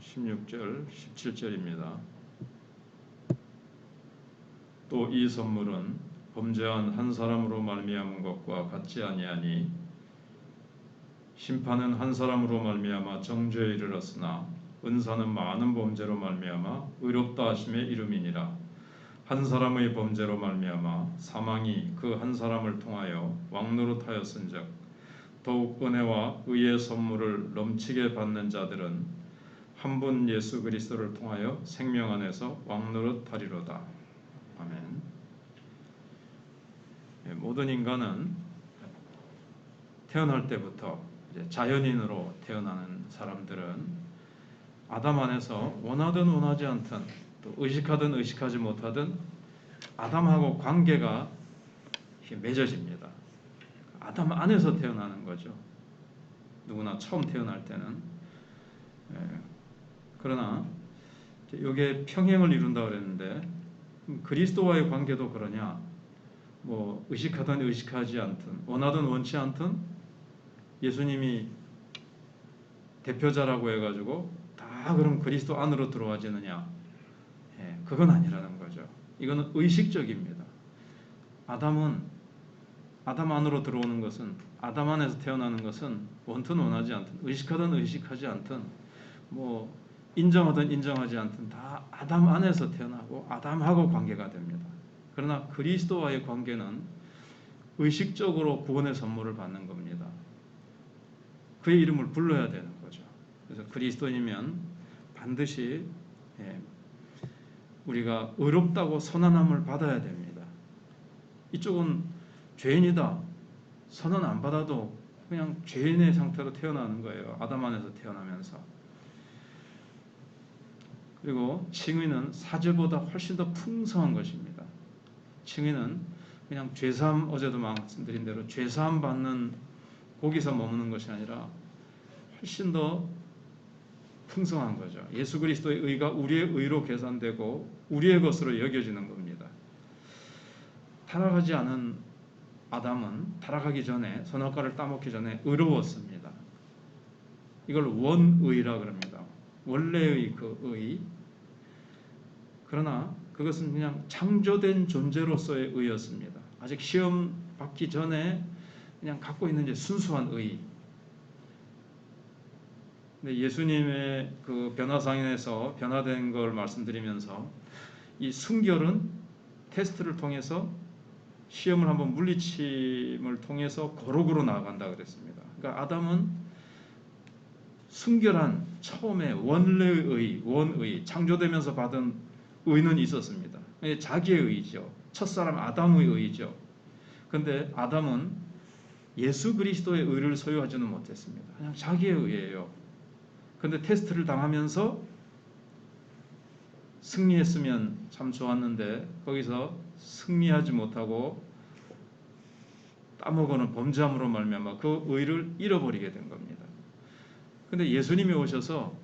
16절, 17절입니다. 또 이 선물은 범죄한 한 사람으로 말미암은 것과 같지 아니하니 심판은 한 사람으로 말미암아 정죄에 이르렀으나 은사는 많은 범죄로 말미암아 의롭다 하심의 이름이니라. 한 사람의 범죄로 말미암아 사망이 그 한 사람을 통하여 왕노릇하였은즉 더욱 은혜와 의의 선물을 넘치게 받는 자들은 한 분 예수 그리스도를 통하여 생명 안에서 왕노릇하리로다. 아멘. 모든 인간은 태어날 때부터 자연인으로 태어나는 사람들은 아담 안에서 원하든 원하지 않든 또 의식하든 의식하지 못하든 아담하고 관계가 맺어집니다. 아담 안에서 태어나는 거죠. 누구나 처음 태어날 때는. 그러나 이게 평행을 이룬다 그랬는데 그리스도와의 관계도 그러냐? 뭐 의식하든 의식하지 않든 원하든 원치 않든 예수님이 대표자라고 해가지고 다 그럼 그리스도 안으로 들어와지느냐? 그건 아니라는 거죠. 이거는 의식적입니다. 아담 안으로 들어오는 것은 아담 안에서 태어나는 것은 원튼 원하지 않든 의식하든 의식하지 않든 뭐 인정하든 인정하지 않든 다 아담 안에서 태어나고 아담하고 관계가 됩니다. 그러나 그리스도와의 관계는 의식적으로 구원의 선물을 받는 겁니다. 그의 이름을 불러야 되는 거죠. 그래서 그리스도이면 반드시 우리가 의롭다고 선언함을 받아야 됩니다. 이쪽은 죄인이다. 선언 안 받아도 그냥 죄인의 상태로 태어나는 거예요. 아담 안에서 태어나면서. 그리고 칭의는 사죄보다 훨씬 더 풍성한 것입니다. 칭의는 그냥 죄사함, 어제도 말씀드린 대로 죄사함 받는 거기서 머무는 것이 아니라 훨씬 더 풍성한 거죠. 예수 그리스도의 의가 우리의 의로 계산되고 우리의 것으로 여겨지는 겁니다. 타락하지 않은 아담은 타락하기 전에 선악과를 따먹기 전에 의로웠습니다. 이걸 원의라 그럽니다. 원래의 그 의. 그러나 그것은 그냥 창조된 존재로서의 의였습니다. 아직 시험 받기 전에 그냥 갖고 있는 이제 순수한 의. 근데 예수님의 그 변화상에서 변화된 걸 말씀드리면서 이 순결은 테스트를 통해서 시험을 한번 물리침을 통해서 거룩으로 나아간다 그랬습니다. 그러니까 아담은 순결한 처음에 원래의 원의 창조되면서 받은 의는 있었습니다. 자기의 의죠. 첫사람 아담의 의죠. 그런데 아담은 예수 그리스도의 의를 소유하지는 못했습니다. 그냥 자기의 의예요. 그런데 테스트를 당하면서 승리했으면 참 좋았는데 거기서 승리하지 못하고 따먹어는 범죄함으로 말미암아 그 의를 잃어버리게 된 겁니다. 그런데 예수님이 오셔서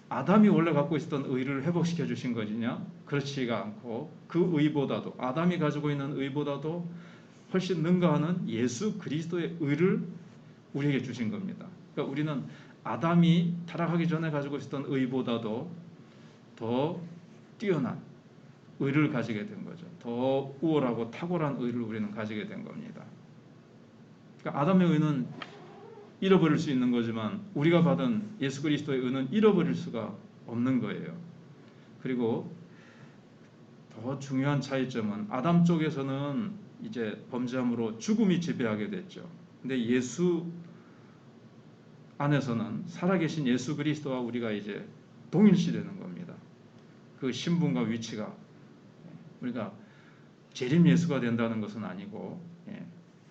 아담이 원래 갖고 있었던 의를 회복시켜 주신 것이냐? 그렇지가 않고 그 의보다도 아담이 가지고 있는 의보다도 훨씬 능가하는 예수 그리스도의 의를 우리에게 주신 겁니다. 그러니까 우리는 아담이 타락하기 전에 가지고 있었던 의보다도 더 뛰어난 의를 가지게 된 거죠. 더 우월하고 탁월한 의를 우리는 가지게 된 겁니다. 그러니까 아담의 의는 잃어버릴 수 있는 거지만 우리가 받은 예수 그리스도의 의는 잃어버릴 수가 없는 거예요. 그리고 더 중요한 차이점은 아담 쪽에서는 이제 범죄함으로 죽음이 지배하게 됐죠. 근데 예수 안에서는 살아계신 예수 그리스도와 우리가 이제 동일시되는 겁니다. 그 신분과 위치가 우리가 재림 예수가 된다는 것은 아니고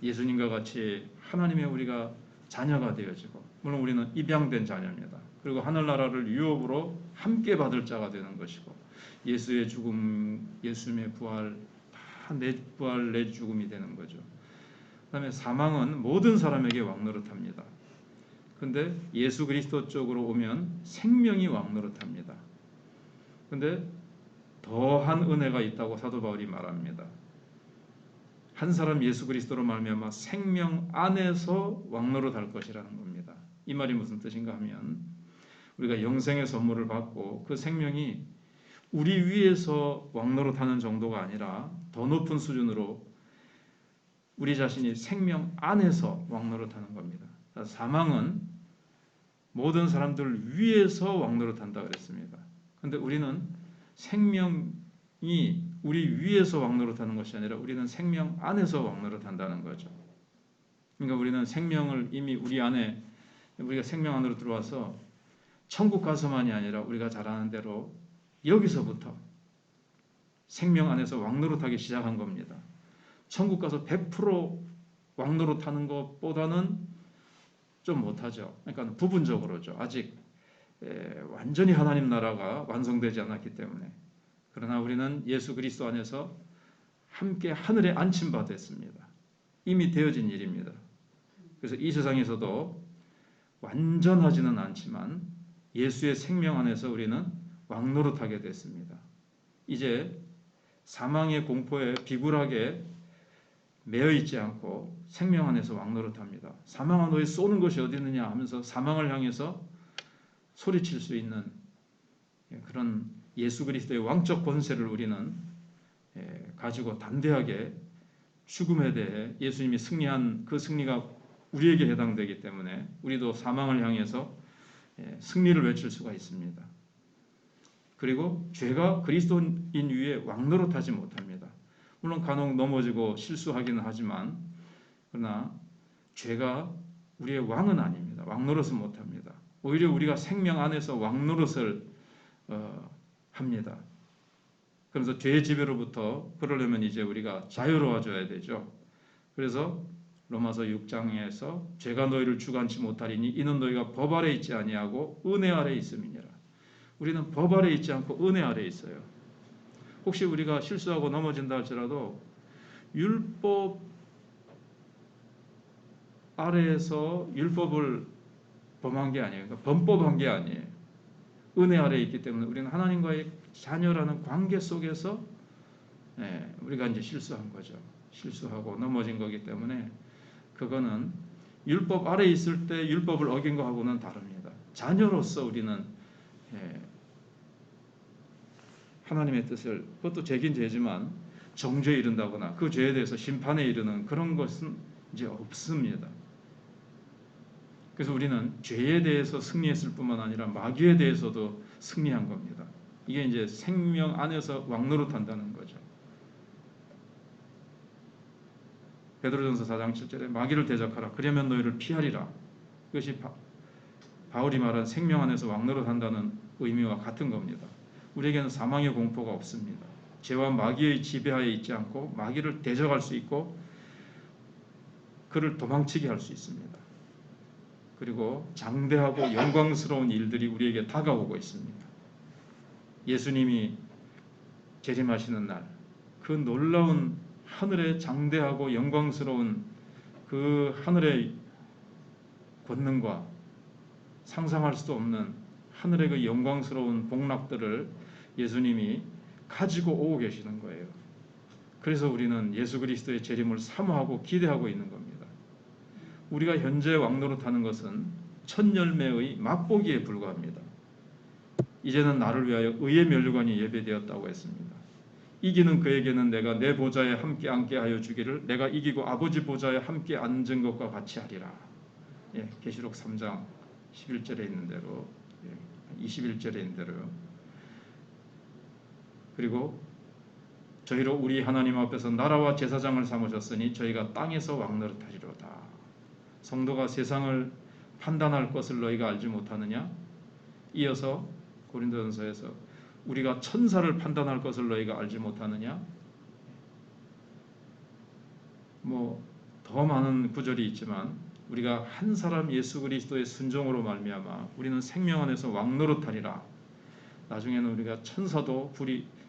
예수님과 같이 하나님의 우리가 자녀가 되어지고 물론 우리는 입양된 자녀입니다. 그리고 하늘나라를 유업으로 함께 받을 자가 되는 것이고 예수의 죽음, 예수님의 부활 다 내 부활 내 죽음이 되는 거죠. 그 다음에 사망은 모든 사람에게 왕노릇합니다. 그런데 예수 그리스도 쪽으로 오면 생명이 왕노릇합니다. 그런데 더한 은혜가 있다고 사도 바울이 말합니다. 한 사람 예수 그리스도로 말미암아 생명 안에서 왕노릇할 것이라는 겁니다. 이 말이 무슨 뜻인가 하면 우리가 영생의 선물을 받고 그 생명이 우리 위에서 왕노릇하는 정도가 아니라 더 높은 수준으로 우리 자신이 생명 안에서 왕노릇하는 겁니다. 사망은 모든 사람들 위에서 왕노릇한다 그랬습니다. 그런데 우리는 생명이 우리 위에서 왕노릇하는 것이 아니라 우리는 생명 안에서 왕노릇한다는 거죠. 그러니까 우리는 생명을 이미 우리 안에 우리가 생명 안으로 들어와서 천국 가서만이 아니라 우리가 잘 아는 대로 여기서부터 생명 안에서 왕노릇하기 시작한 겁니다. 천국 가서 100% 왕노릇하는 것보다는 좀 못하죠. 그러니까 부분적으로죠. 아직 완전히 하나님 나라가 완성되지 않았기 때문에. 그러나 우리는 예수 그리스도 안에서 함께 하늘에 안침받았습니다. 이미 되어진 일입니다. 그래서 이 세상에서도 완전하지는 않지만 예수의 생명 안에서 우리는 왕노릇하게 됐습니다. 이제 사망의 공포에 비굴하게 매여 있지 않고 생명 안에서 왕노릇합니다. 사망아 너희 쏘는 것이 어디 있느냐 하면서 사망을 향해서 소리칠 수 있는 그런 예수 그리스도의 왕적 권세를 우리는 가지고 담대하게 죽음에 대해 예수님이 승리한 그 승리가 우리에게 해당되기 때문에 우리도 사망을 향해서 승리를 외칠 수가 있습니다. 그리고 죄가 그리스도인 위에 왕노릇하지 못합니다. 물론 간혹 넘어지고 실수하기는 하지만 그러나 죄가 우리의 왕은 아닙니다. 왕노릇은 못합니다. 오히려 우리가 생명 안에서 왕노릇을 합니다. 그래서 죄의 지배로부터 그러려면 이제 우리가 자유로워져야 되죠. 그래서 로마서 6장에서 죄가 너희를 주관치 못하리니 이는 너희가 법 아래 있지 아니하고 은혜 아래 있음이니라. 우리는 법 아래 있지 않고 은혜 아래 있어요. 혹시 우리가 실수하고 넘어진다 할지라도 율법 아래에서 율법을 범한 게 아니에요. 그러니까 범법한 게 아니에요. 은혜 아래 있기 때문에 우리는 하나님과의 자녀라는 관계 속에서 우리가 이제 실수한 거죠. 실수하고 넘어진 거기 때문에 그거는 율법 아래 있을 때 율법을 어긴 거하고는 다릅니다. 자녀로서 우리는 하나님의 뜻을 그것도 죄긴 죄지만 정죄에 이른다거나 그 죄에 대해서 심판에 이르는 그런 것은 이제 없습니다. 그래서 우리는 죄에 대해서 승리했을 뿐만 아니라 마귀에 대해서도 승리한 겁니다. 이게 이제 생명 안에서 왕노릇한다는 거죠. 베드로전서 4장 7절에 마귀를 대적하라 그러면 너희를 피하리라. 그것이 바울이 말한 생명 안에서 왕노릇한다는 의미와 같은 겁니다. 우리에게는 사망의 공포가 없습니다. 죄와 마귀의 지배하에 있지 않고 마귀를 대적할 수 있고 그를 도망치게 할 수 있습니다. 그리고 장대하고 영광스러운 일들이 우리에게 다가오고 있습니다. 예수님이 재림하시는 날, 그 놀라운 하늘의 장대하고 영광스러운 그 하늘의 권능과 상상할 수도 없는 하늘의 그 영광스러운 복락들을 예수님이 가지고 오고 계시는 거예요. 그래서 우리는 예수 그리스도의 재림을 사모하고 기대하고 있는 겁니다. 우리가 현재 왕노릇하는 것은 첫 열매의 맛보기에 불과합니다. 이제는 나를 위하여 의의 면류관이 예배되었다고 했습니다. 이기는 그에게는 내가 내 보좌에 함께 앉게 하여 주기를 내가 이기고 아버지 보좌에 함께 앉은 것과 같이 하리라. 계시록 3장 11절에 있는 대로 21절에 있는 대로요. 그리고 저희로 우리 하나님 앞에서 나라와 제사장을 삼으셨으니 저희가 땅에서 왕노릇하리로다. 성도가 세상을 판단할 것을 너희가 알지 못하느냐? 이어서 고린도전서에서 우리가 천사를 판단할 것을 너희가 알지 못하느냐? 더 많은 구절이 있지만 우리가 한 사람 예수 그리스도의 순종으로 말미암아 우리는 생명 안에서 왕노릇하리라. 나중에는 우리가 천사도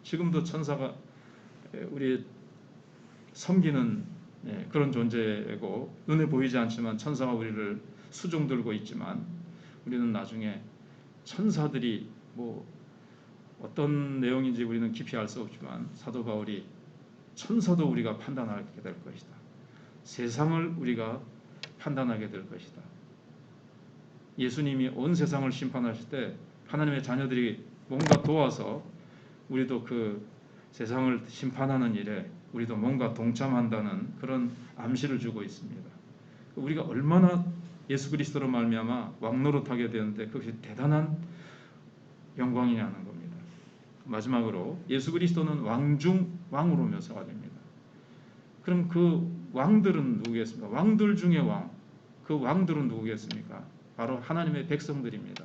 지금도 천사가 우리 섬기는 그런 존재고 눈에 보이지 않지만 천사가 우리를 수종들고 있지만 우리는 나중에 천사들이 어떤 내용인지 우리는 깊이 알 수 없지만 사도 바울이 천사도 우리가 판단하게 될 것이다. 세상을 우리가 판단하게 될 것이다. 예수님이 온 세상을 심판하실 때 하나님의 자녀들이 뭔가 도와서 우리도 그 세상을 심판하는 일에 우리도 뭔가 동참한다는 그런 암시를 주고 있습니다. 우리가 얼마나 예수 그리스도로 말미암아 왕노릇하게 되는데 그것이 대단한 영광이냐는 겁니다. 마지막으로 예수 그리스도는 왕중 왕으로 묘사가 됩니다. 그럼 그 왕들은 누구겠습니까? 왕들 중에 왕. 그 왕들은 누구겠습니까? 바로 하나님의 백성들입니다.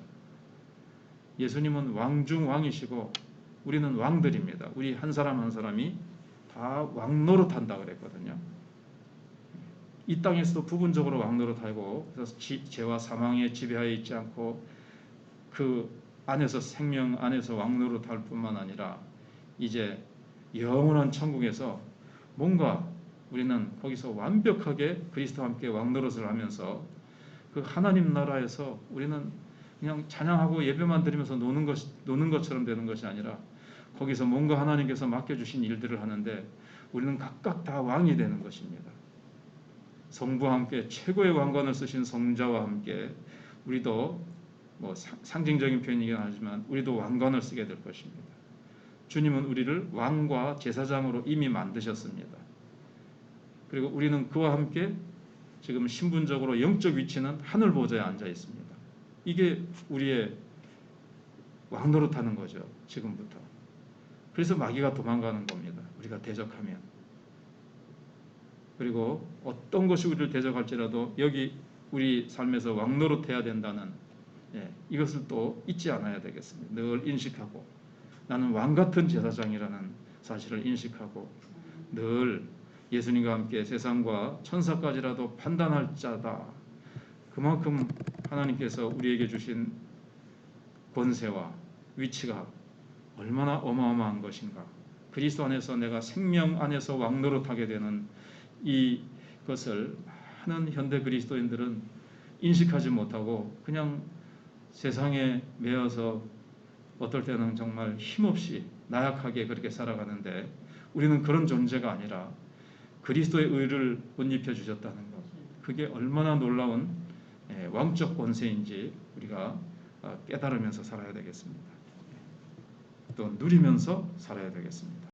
예수님은 왕중 왕이시고 우리는 왕들입니다. 우리 한 사람 한 사람이 다 왕노릇한다 그랬거든요. 이 땅에서도 부분적으로 왕노릇하고 그래서 죄와 사망에 지배하여 있지 않고 그 안에서 생명 안에서 왕노릇할 뿐만 아니라 이제 영원한 천국에서 뭔가 우리는 거기서 완벽하게 그리스도와 함께 왕노릇을 하면서 그 하나님 나라에서 우리는 그냥 찬양하고 예배만 드리면서 노는 것처럼 되는 것이 아니라 거기서 뭔가 하나님께서 맡겨주신 일들을 하는데 우리는 각각 다 왕이 되는 것입니다. 성부와 함께 최고의 왕관을 쓰신 성자와 함께 우리도 뭐 상징적인 표현이긴 하지만 우리도 왕관을 쓰게 될 것입니다. 주님은 우리를 왕과 제사장으로 이미 만드셨습니다. 그리고 우리는 그와 함께 지금 신분적으로 영적 위치는 하늘 보좌에 앉아 있습니다. 이게 우리의 왕노릇하는 거죠. 지금부터. 그래서 마귀가 도망가는 겁니다. 우리가 대적하면. 그리고 어떤 것이 우리를 대적할지라도 여기 우리 삶에서 왕노릇해야 된다는 이것을 또 잊지 않아야 되겠습니다. 늘 인식하고 나는 왕같은 제사장이라는 사실을 인식하고 늘 예수님과 함께 세상과 천사까지라도 판단할 자다. 그만큼 하나님께서 우리에게 주신 권세와 위치가 얼마나 어마어마한 것인가. 그리스도 안에서 내가 생명 안에서 왕노릇하게 되는 이것을 많은 현대 그리스도인들은 인식하지 못하고 그냥 세상에 매여서 어떨 때는 정말 힘없이 나약하게 그렇게 살아가는데 우리는 그런 존재가 아니라 그리스도의 의를 옷 입혀 주셨다는 것. 그게 얼마나 놀라운 왕적 권세인지 우리가 깨달으면서 살아야 되겠습니다. 또 누리면서 살아야 되겠습니다.